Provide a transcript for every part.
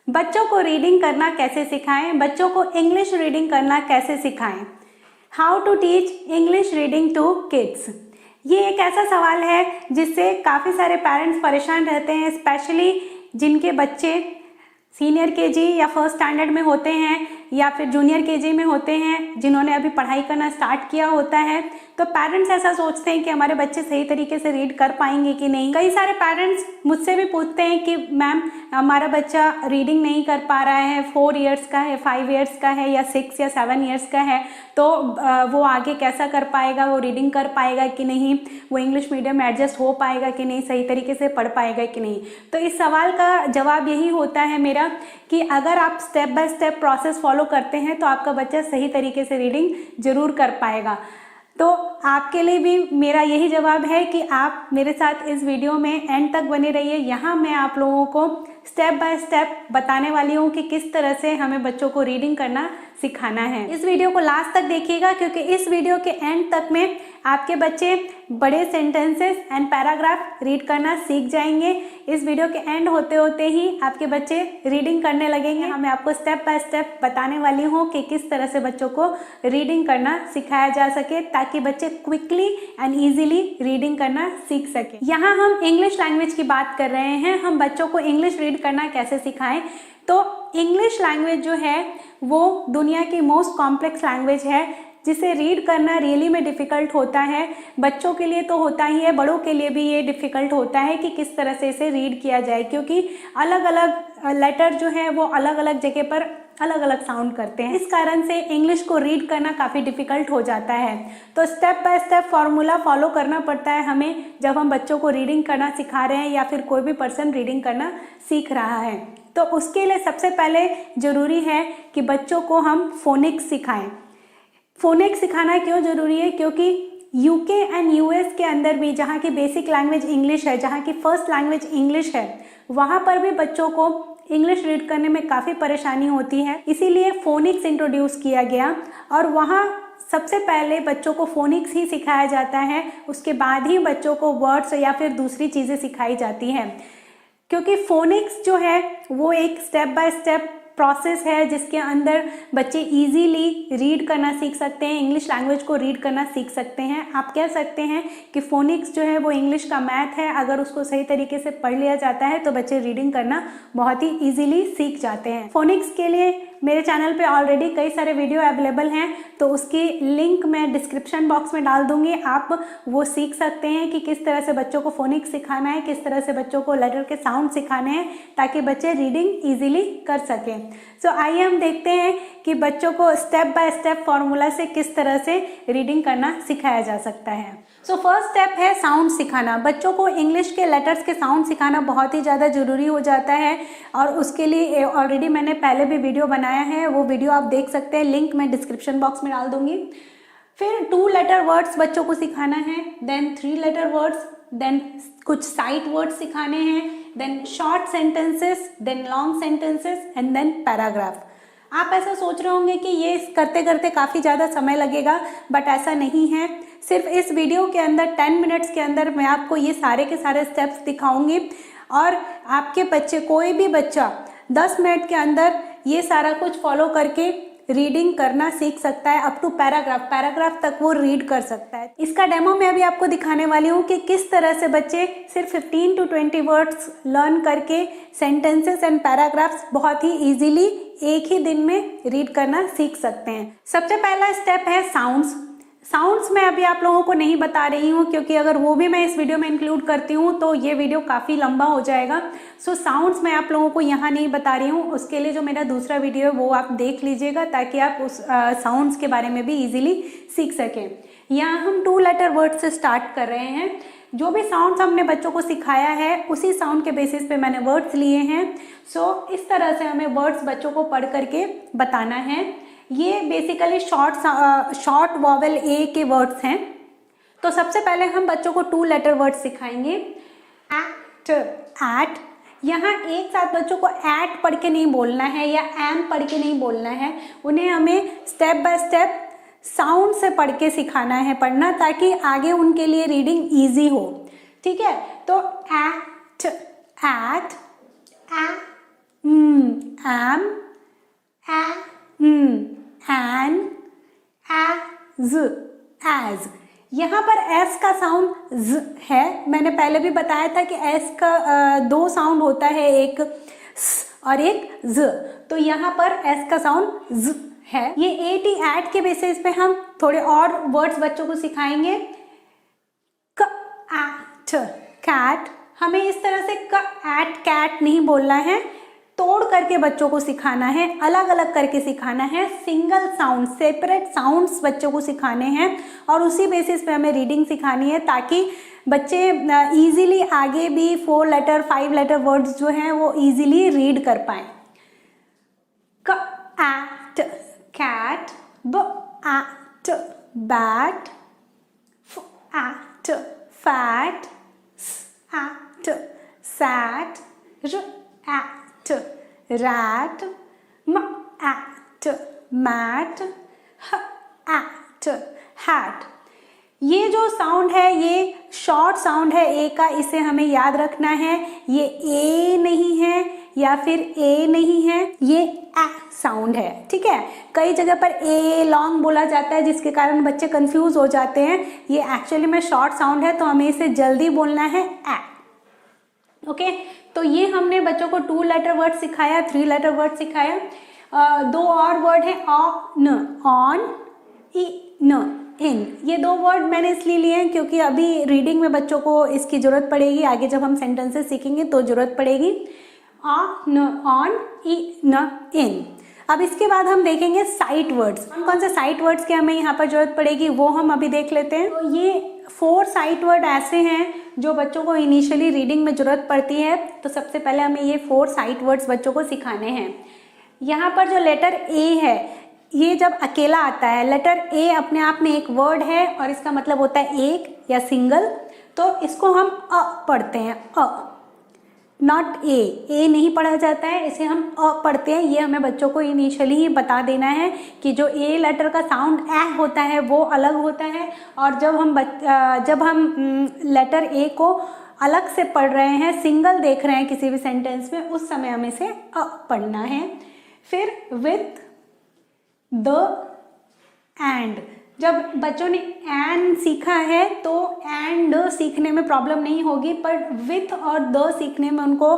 बच्चों को रीडिंग करना कैसे सिखाएं, बच्चों को इंग्लिश रीडिंग करना कैसे सिखाएं। How to teach English reading to kids. ये एक ऐसा सवाल है जिससे काफ़ी सारे पेरेंट्स परेशान रहते हैं, स्पेशली जिनके बच्चे सीनियर केजी या फर्स्ट स्टैंडर्ड में होते हैं या फिर जूनियर केजी में होते हैं, जिन्होंने अभी पढ़ाई करना स्टार्ट किया होता है। तो पेरेंट्स ऐसा सोचते हैं कि हमारे बच्चे सही तरीके से रीड कर पाएंगे कि नहीं। कई सारे पेरेंट्स मुझसे भी पूछते हैं कि मैम हमारा बच्चा रीडिंग नहीं कर पा रहा है, 4 इयर्स का है, 5 इयर्स का है या 6 या 7 इयर्स का है, तो वो आगे कैसा कर पाएगा, वो रीडिंग कर पाएगा कि नहीं, वो इंग्लिश मीडियम में एडजस्ट हो पाएगा कि नहीं, सही तरीके से पढ़ पाएगा कि नहीं। तो इस सवाल का जवाब यही होता है मेरा कि अगर आप step by step process follow करते हैं तो आपका बच्चा सही तरीके से रीडिंग जरूर कर पाएगा। तो आपके लिए भी मेरा यही जवाब है कि आप मेरे साथ इस वीडियो में एंड तक बने रहिए। यहाँ मैं आप लोगों को स्टेप बाय स्टेप बताने वाली हूँ कि किस तरह से हमें बच्चों को रीडिंग करना सिखाना है। इस वीडियो को लास्ट तक देखिएगा क्योंकि इस वीडियो के एंड तक में आपके बच्चे बड़े सेंटेंसेस एंड पैराग्राफ रीड करना सीख जाएंगे। इस वीडियो के एंड होते होते ही आपके बच्चे रीडिंग करने लगेंगे। मैं आपको स्टेप बाय स्टेप बताने वाली हूँ कि किस तरह से बच्चों को रीडिंग करना सिखाया जा सके ताकि बच्चे क्विकली एंड ईजिली रीडिंग करना सीख सके। यहाँ हम इंग्लिश लैंग्वेज की बात कर रहे हैं, हम बच्चों को इंग्लिश रीड करना कैसे सिखाएं। तो इंग्लिश लैंग्वेज जो है वो दुनिया की मोस्ट कॉम्प्लेक्स लैंग्वेज है जिसे रीड करना रियली में डिफ़िकल्ट होता है। बच्चों के लिए तो होता ही है, बड़ों के लिए भी ये डिफ़िकल्ट होता है कि किस तरह से इसे रीड किया जाए, क्योंकि अलग अलग लेटर जो है वो अलग अलग जगह पर अलग अलग साउंड करते हैं। इस कारण से इंग्लिश को रीड करना काफ़ी डिफ़िकल्ट हो जाता है। तो step by step formula follow करना पड़ता है हमें जब हम बच्चों को रीडिंग करना सिखा रहे हैं या फिर कोई भी पर्सन रीडिंग करना सीख रहा है। तो उसके लिए सबसे पहले ज़रूरी है कि बच्चों को हम फोनिक्स सिखाएं। फोनिक्स सिखाना क्यों ज़रूरी है? क्योंकि यूके एंड यूएस के अंदर भी, जहाँ की बेसिक लैंग्वेज इंग्लिश है, जहाँ की फर्स्ट लैंग्वेज इंग्लिश है, वहाँ पर भी बच्चों को इंग्लिश रीड करने में काफ़ी परेशानी होती है। इसीलिए फोनिक्स इंट्रोड्यूस किया गया और वहाँ सबसे पहले बच्चों को फोनिक्स ही सिखाया जाता है, उसके बाद ही बच्चों को वर्ड्स या फिर दूसरी चीज़ें सिखाई जाती हैं। क्योंकि फोनिक्स जो है वो एक स्टेप बाय स्टेप प्रोसेस है जिसके अंदर बच्चे इजीली रीड करना सीख सकते हैं, इंग्लिश लैंग्वेज को रीड करना सीख सकते हैं। आप कह सकते हैं कि फोनिक्स जो है वो इंग्लिश का मैथ है, अगर उसको सही तरीके से पढ़ लिया जाता है तो बच्चे रीडिंग करना बहुत ही इजीली सीख जाते हैं। फोनिक्स के लिए मेरे चैनल पे ऑलरेडी कई सारे वीडियो अवेलेबल हैं, तो उसकी लिंक मैं डिस्क्रिप्शन बॉक्स में डाल दूंगी। आप वो सीख सकते हैं कि किस तरह से बच्चों को फोनिक्स सिखाना है, किस तरह से बच्चों को लेटर के साउंड सिखाने हैं ताकि बच्चे रीडिंग इजीली कर सकें। सो आइए हम देखते हैं कि बच्चों को स्टेप बाय स्टेप फॉर्मूला से किस तरह से रीडिंग करना सिखाया जा सकता है। सो फर्स्ट स्टेप है साउंड सिखाना। बच्चों को इंग्लिश के लेटर्स के साउंड सिखाना बहुत ही ज़्यादा ज़रूरी हो जाता है और उसके लिए ऑलरेडी मैंने पहले भी वीडियो बनाया है, वो वीडियो आप देख सकते हैं, लिंक मैं डिस्क्रिप्शन बॉक्स में डाल दूंगी। फिर 2 लेटर वर्ड्स बच्चों को सिखाना है, देन 3 लेटर वर्ड्स, देन कुछ साइट वर्ड्स सिखाने हैं, then short sentences, then long sentences and then paragraph. आप ऐसा सोच रहे होंगे कि ये करते करते काफ़ी ज़्यादा समय लगेगा, बट ऐसा नहीं है। सिर्फ इस वीडियो के अंदर 10 मिनट्स के अंदर मैं आपको ये सारे के सारे स्टेप्स दिखाऊंगी और आपके बच्चे, कोई भी बच्चा 10 मिनट के अंदर ये सारा कुछ फॉलो करके रीडिंग करना सीख सकता है, अप टू पैराग्राफ तक वो रीड कर सकता है। इसका डेमो मैं अभी आपको दिखाने वाली हूँ कि किस तरह से बच्चे सिर्फ 15 to 20 वर्ड्स लर्न करके सेंटेंसेस एंड पैराग्राफ्स बहुत ही इजीली एक ही दिन में रीड करना सीख सकते हैं। सबसे पहला स्टेप है साउंड्स मैं अभी आप लोगों को नहीं बता रही हूँ क्योंकि अगर वो भी मैं इस वीडियो में इंक्लूड करती हूँ तो ये वीडियो काफ़ी लंबा हो जाएगा। सो साउंड्स मैं आप लोगों को यहाँ नहीं बता रही हूँ, उसके लिए जो मेरा दूसरा वीडियो है वो आप देख लीजिएगा ताकि आप उस साउंड्स के बारे में भी इजीली सीख सकें। यहाँ हम 2 लेटर वर्ड से स्टार्ट कर रहे हैं। जो भी साउंड्स हमने बच्चों को सिखाया है उसी साउंड के बेसिस पे मैंने वर्ड्स लिए हैं। सो इस तरह से हमें वर्ड्स बच्चों को पढ़ करके बताना है। ये बेसिकली शॉर्ट वॉवेल ए के वर्ड्स हैं। तो सबसे पहले हम बच्चों को 2 लेटर वर्ड्स सिखाएंगे। एट, यहाँ एक साथ बच्चों को एट पढ़ के नहीं बोलना है या एम पढ़ के नहीं बोलना है, उन्हें हमें स्टेप बाय स्टेप साउंड से पढ़ के सिखाना है पढ़ना, ताकि आगे उनके लिए रीडिंग ईजी हो। ठीक है, तो एट, am, an, as। यहाँ पर s का साउंड z है। मैंने पहले भी बताया था कि s का दो साउंड होता है, एक s और एक z। तो यहाँ पर s का साउंड z है। ये at के बेसिस पे हम थोड़े और वर्ड्स बच्चों को सिखाएंगे। कैट, हमें इस तरह से कैट नहीं बोलना है, तोड़ करके बच्चों को सिखाना है, अलग अलग करके सिखाना है, सिंगल साउंड, सेपरेट साउंड्स बच्चों को सिखाने हैं और उसी बेसिस पे हमें रीडिंग सिखानी है ताकि बच्चे इजीली आगे भी 4 लेटर 5 लेटर वर्ड्स जो हैं वो इजीली रीड कर पाएं। Cat, bat, fat, sat, rat, mat, hat। ये जो साउंड है ये शॉर्ट साउंड है ए का, इसे हमें याद रखना है। ये ए नहीं है या फिर ए नहीं है, ये ए साउंड है, ठीक है। कई जगह पर ए लॉन्ग बोला जाता है जिसके कारण बच्चे कंफ्यूज हो जाते हैं। ये एक्चुअली में शॉर्ट साउंड है तो हमें इसे जल्दी बोलना है ए। ओके, तो ये हमने बच्चों को 2 लेटर वर्ड सिखाया, 3 लेटर वर्ड सिखाया। 2 और वर्ड है ऑन, इन। ये 2 वर्ड मैंने इसलिए लिए हैं क्योंकि अभी रीडिंग में बच्चों को इसकी जरूरत पड़ेगी, आगे जब हम सेंटेंसेस सीखेंगे तो जरूरत पड़ेगी। ऑन, इन। अब इसके बाद हम देखेंगे साइट वर्ड्स। कौन से साइट वर्ड्स की हमें यहाँ पर जरूरत पड़ेगी वो हम अभी देख लेते हैं। तो ये 4 साइट वर्ड ऐसे हैं जो बच्चों को इनिशियली रीडिंग में जरूरत पड़ती है। तो सबसे पहले हमें ये 4 साइट वर्ड्स बच्चों को सिखाने हैं। यहाँ पर जो लेटर ए है ये जब अकेला आता है, लेटर ए अपने आप में एक वर्ड है और इसका मतलब होता है एक या सिंगल, तो इसको हम अ पढ़ते हैं, अ, नॉट ए नहीं पढ़ा जाता है, इसे हम अ पढ़ते हैं। ये हमें बच्चों को इनिशियली ही बता देना है कि जो ए लेटर का साउंड ए होता है वो अलग होता है और जब हम लेटर ए को अलग से पढ़ रहे हैं, सिंगल देख रहे हैं किसी भी सेंटेंस में, उस समय हमें इसे अ पढ़ना है। फिर विथ, द, एंड। जब बच्चों ने एन सीखा है तो एंड सीखने में प्रॉब्लम नहीं होगी, पर विथ और द सीखने में उनको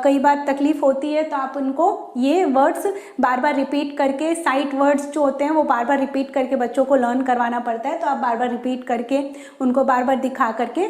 कई बार तकलीफ होती है। तो आप उनको ये वर्ड्स बार बार रिपीट करके, साइट वर्ड्स जो होते हैं वो बार बार रिपीट करके बच्चों को लर्न करवाना पड़ता है। तो आप बार बार रिपीट करके उनको बार बार दिखा करके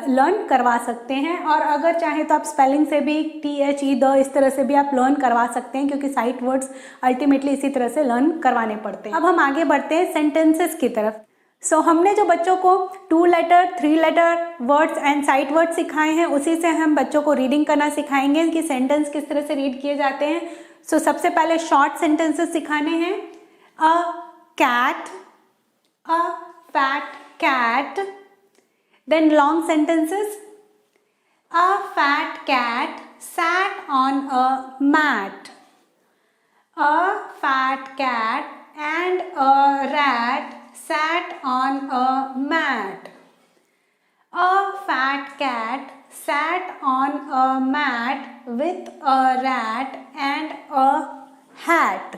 लर्न करवा सकते हैं। और अगर चाहें तो आप स्पेलिंग से भी THE, द, इस तरह से भी आप लर्न करवा सकते हैं क्योंकि साइट वर्ड्स अल्टीमेटली इसी तरह से लर्न करवाने पड़ते हैं। अब हम आगे बढ़ते हैं सेंटेंसेस की तरफ। सो हमने जो बच्चों को 2 letter 3 letter words and sight word सिखाए हैं उसी से हम बच्चों को रीडिंग करना सिखाएंगे कि सेंटेंस किस तरह से रीड किए जाते हैं। सो सबसे पहले शॉर्ट सेंटेंसेस सिखाने हैं। A cat, a fat cat. Then long sentences, a fat cat sat on a mat, a fat cat and a rat sat on a mat, a fat cat sat on a mat with a rat and a hat।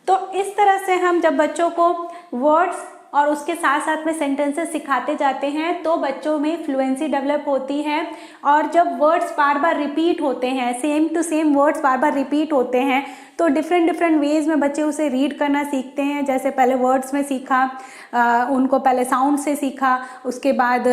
तो इस तरह से हम जब बच्चों को words और उसके साथ साथ में सेंटेंसेस सिखाते जाते हैं तो बच्चों में फ्लुएंसी डेवलप होती है। और जब वर्ड्स बार बार रिपीट होते हैं, सेम टू सेम वर्ड्स बार बार रिपीट होते हैं, तो डिफरेंट वेज में बच्चे उसे रीड करना सीखते हैं। जैसे पहले वर्ड्स में सीखा, उनको पहले साउंड से सीखा, उसके बाद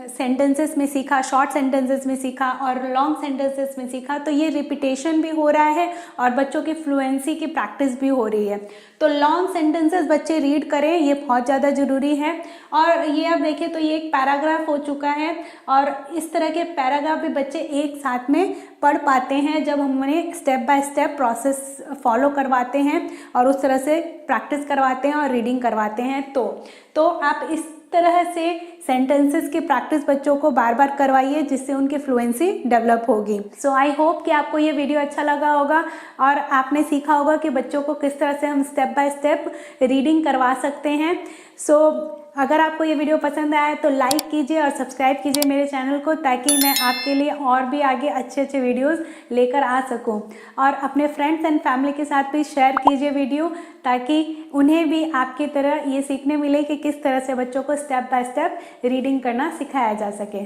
सेंटेंसेस में सीखा, शॉर्ट सेंटेंसेस में सीखा और लॉन्ग सेंटेंसेस में सीखा। तो ये रिपीटेशन भी हो रहा है और बच्चों की फ्लुएंसी की प्रैक्टिस भी हो रही है। तो लॉन्ग सेंटेंसेस बच्चे रीड करें, ये बहुत ज़्यादा ज़रूरी है। और ये आप देखें तो ये एक पैराग्राफ हो चुका है और इस तरह के पैराग्राफ भी बच्चे एक साथ में पढ़ पाते हैं जब हम उन्हें step by step process follow करवाते हैं और उस तरह से प्रैक्टिस करवाते हैं और रीडिंग करवाते हैं। तो आप इस तरह से सेंटेंसेस की प्रैक्टिस बच्चों को बार बार करवाइए, जिससे उनकी फ्लुएंसी डेवलप होगी। सो आई होप कि आपको ये वीडियो अच्छा लगा होगा और आपने सीखा होगा कि बच्चों को किस तरह से हम स्टेप बाय स्टेप रीडिंग करवा सकते हैं। सो अगर आपको ये वीडियो पसंद आया तो लाइक कीजिए और सब्सक्राइब कीजिए मेरे चैनल को, ताकि मैं आपके लिए और भी आगे अच्छे अच्छे वीडियोस लेकर आ सकूं। और अपने फ्रेंड्स एंड फैमिली के साथ भी शेयर कीजिए वीडियो, ताकि उन्हें भी आपकी तरह ये सीखने मिले कि किस तरह से बच्चों को स्टेप बाय स्टेप रीडिंग करना सिखाया जा सके।